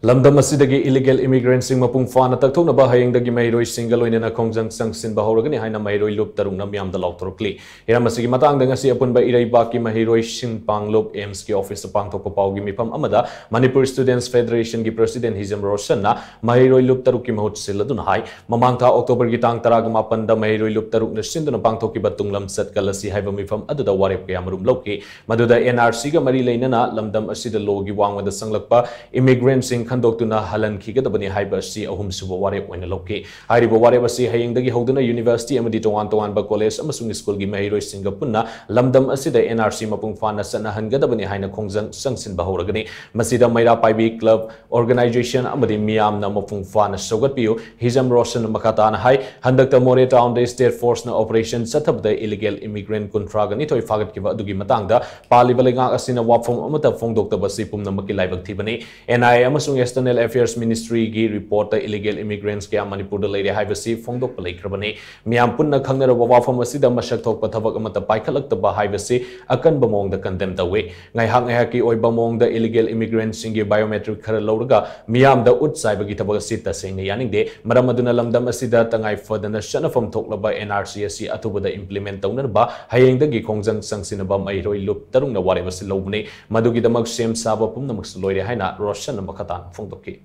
Lamdam asidagi illegal immigrants Mapung Phana Takthoknaba hayeng dagi Maheiroi single loinana Khongjang changshinnaba houragani haina Maheiroi loop tarungna meeyam laothorakli iramasi matang ngasi apunba iraibaki Maheiroi shing panglop aims ki office pangthokpa paugi mifam amada Manipuri Students Federation ki president hizam roshanna Maheiroi loop taruk ki mahut siladun hai mamangtha October ki tang 18 da Maheiroi loop taruk na sinduna pangthokki batunglam satkalasi haiba mifam aduda warep kaya marum loki maduda NRC ga mari leinana lamdam asida logi wangwada sanglakpa immigrants Khandokuna Halan Kigadabani Hyber C. Ahum Suba Warep when a loki. Haribo Wareba C. Hayeng the Hoduna University Amadi Towan College Amasung School Maheiroi Singapuna Lamdam Asida NRC Mapung Phana Sanahan Gadabani Haina Khongjang Changshinnaba houragani Masida Maira Paibi Club Organization Amadi meeyam na Mapung Phana Sogatpiu Hizam Roshan Makatan Hai Handakta More Town the State Force na Operation Setup the illegal immigrant contragani toy fagat kiva dugi matangda Palibalinga Asina Wapfong Amata Fong Dr. Basipum Namaki Live Tibani NI Amasung External Affairs Ministry gi report the illegal immigrants kaya Manipuri lady haibasi fongdok palai krabani miyam punna khangna wafam asida masak thokpa thabak amata paikhalakta haibasi akan bamong da condemn the way ngai hak ki oi bamong the illegal immigrants singi biometric khara lawraga miyam da utsai bagi thabak sita sing yaning de maram aduna lamdam asida tangai fadana shanafam thoklaba NRCSC atubada implement tawna ba hayeng dagi Khongjang changshinnaba Maheiroi loop tarungna warebasi lobne madugi damak sem saba pumna maksuloire haina roshan makatan Fongdoki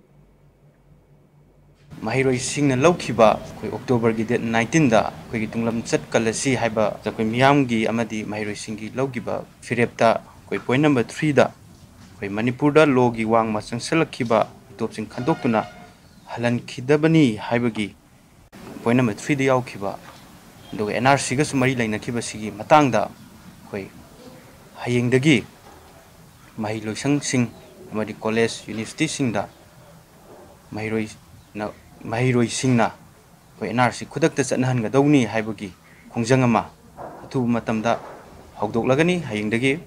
Maheiroi sing na laukiba koi October gi date 19 da koi tunglam chat kalasi haiba ja koi meeyam gi amadi Maheiroi sing gi laukiba firepta koi point number 3 da koi Manipur da law gi wang ma changsillagani top sing khandokuna halan khidabani haiba gi point number 3 da yaukiba do NRC ga sumari laina kiba sigi matang da koi hayeng dagi Maheiroi sing amadi college university sing da Maheiroi sing na koi NRC khudakta chatnahan ga dawni haibagi Khongjang ama athu matamda hawdoklagani hayeng dagi